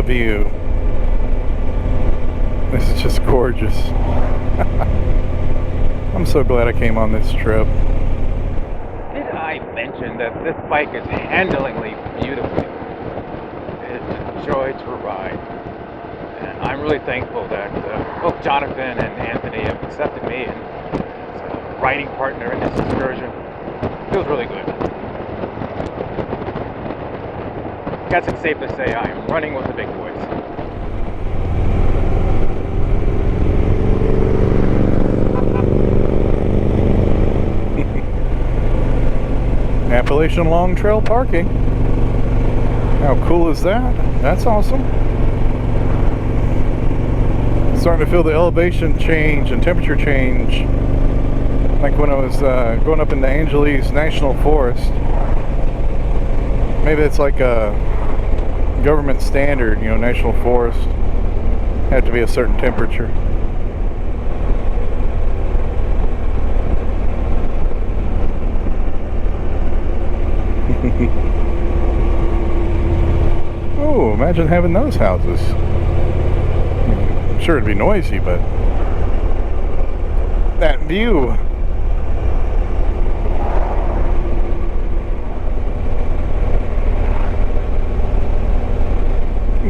view. This is just gorgeous. I'm so glad I came on this trip. Did I mention that this bike is handlingly beautifully? It's a joy to ride. And I'm really thankful that both Jonathan and Anthony have accepted me as a riding partner in this excursion. Feels really good. I guess it's safe to say I am running with the big boys. Appalachian Long Trail parking. How cool is that? That's awesome. Starting to feel the elevation change and temperature change, like when I was going up in the Angeles National Forest. Maybe it's like a government standard, you know, national forest had to be a certain temperature. Oh, imagine having those houses. I'm sure it'd be noisy, but that view.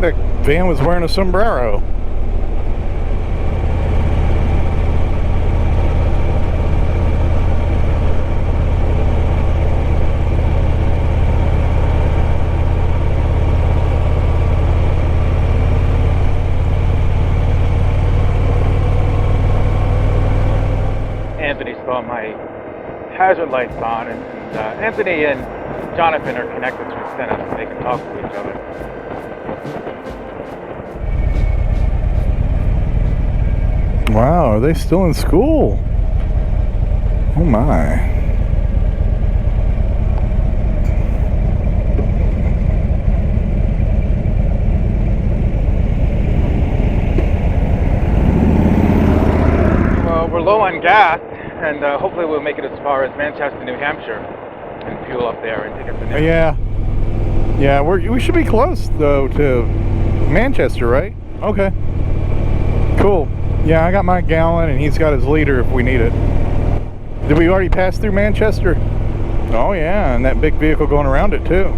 That van was wearing a sombrero. Anthony saw my hazard lights on, and Anthony and Jonathan are connected to antennas so they can talk to each other. Wow, are they still in school? Oh my. Well, we're low on gas, and hopefully we'll make it as far as Manchester, New Hampshire, and fuel up there and take us to New Hampshire. Yeah, we should be close though to Manchester, right? Okay. Cool. Yeah, I got my gallon and he's got his liter if we need it. Did we already pass through Manchester? Oh yeah, and that big vehicle going around it too.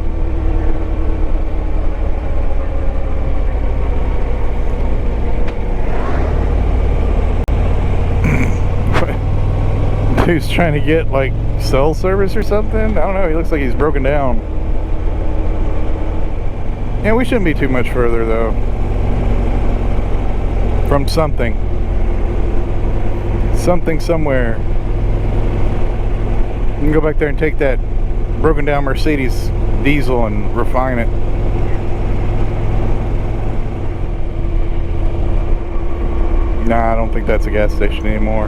Dude's trying to get like cell service or something? I don't know, he looks like he's broken down. Yeah, we shouldn't be too much further though from something somewhere. You can go back there and take that broken down Mercedes diesel and refine it. Nah, I don't think that's a gas station anymore.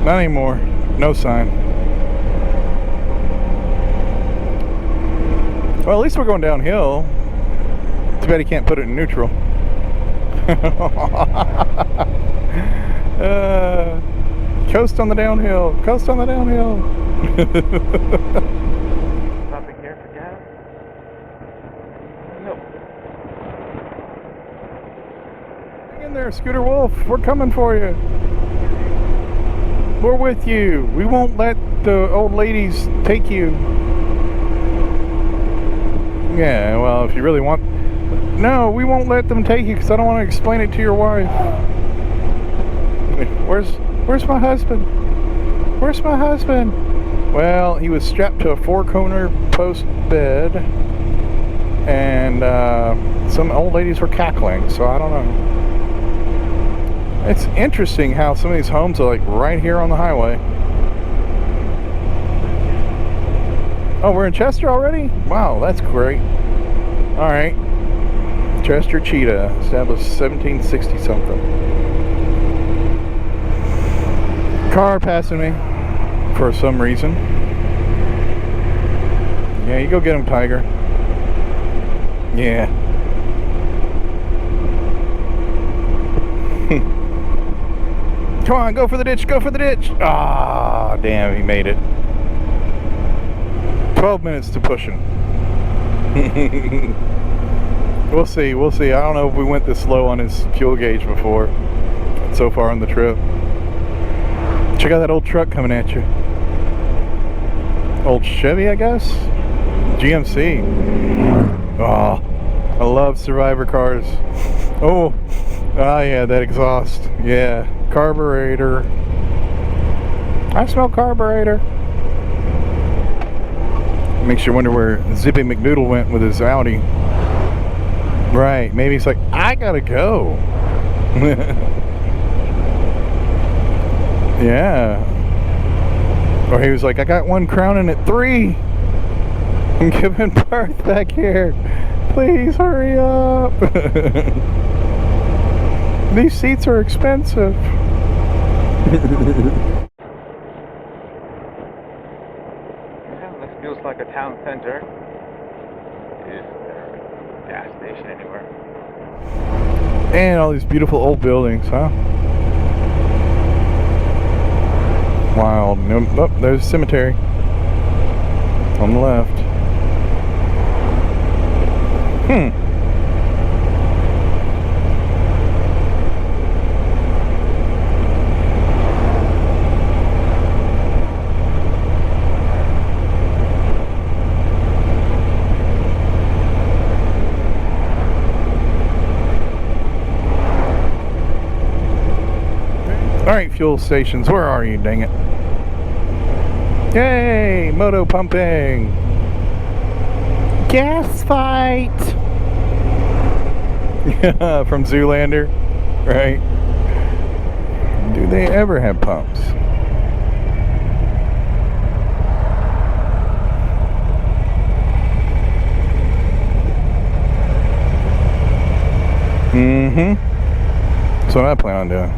Not anymore. No sign. Well, at least we're going downhill. Too bad he can't put it in neutral. Coast on the downhill. Coast on the downhill. Stopping here for gas? No. Hang in there, Scooter Wolf. We're coming for you. We're with you. We won't let the old ladies take you. Yeah, well, if you really want... No, we won't let them take you because I don't want to explain it to your wife. Where's my husband? Where's my husband? Well, he was strapped to a four-corner post bed, and some old ladies were cackling, so I don't know. It's interesting how some of these homes are like right here on the highway. Oh, we're in Chester already? Wow, that's great. All right. Chester Cheetah, established 1760 something. Car passing me for some reason. Yeah, you go get him, Tiger. Yeah. Come on, go for the ditch, go for the ditch. Ah, damn, he made it. 12 minutes to pushing. We'll see, we'll see. I don't know if we went this slow on his fuel gauge before, so far on the trip. Check out that old truck coming at you. Old Chevy, I guess? GMC. Oh, I love Survivor cars. Oh, yeah, that exhaust. Yeah, carburetor. I smell carburetor. Makes you wonder where Zippy McNoodle went with his Audi. Right, maybe he's like, I gotta go. Yeah. Or he was like, I got one crowning at 3. I'm giving birth back here. Please hurry up. These seats are expensive. Yeah, this feels like a town center. Is there a gas station anywhere? And all these beautiful old buildings, huh? Wild. Oh, there's a cemetery on the left. Alright, fuel stations, where are you, dang it? Yay! Moto pumping! Gas fight! Yeah, from Zoolander, right? Do they ever have pumps? That's what I plan on doing.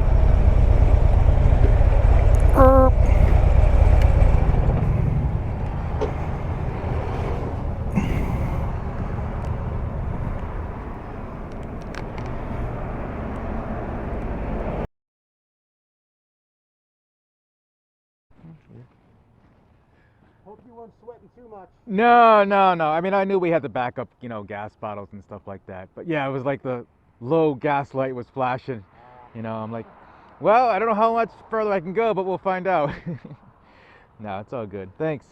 Hope you weren't sweating too much. No, no, no. I mean, I knew we had to back up, you know, gas bottles and stuff like that. But yeah, it was like the low gas light was flashing. You know, I'm like, well, I don't know how much further I can go, but we'll find out. No, it's all good. Thanks.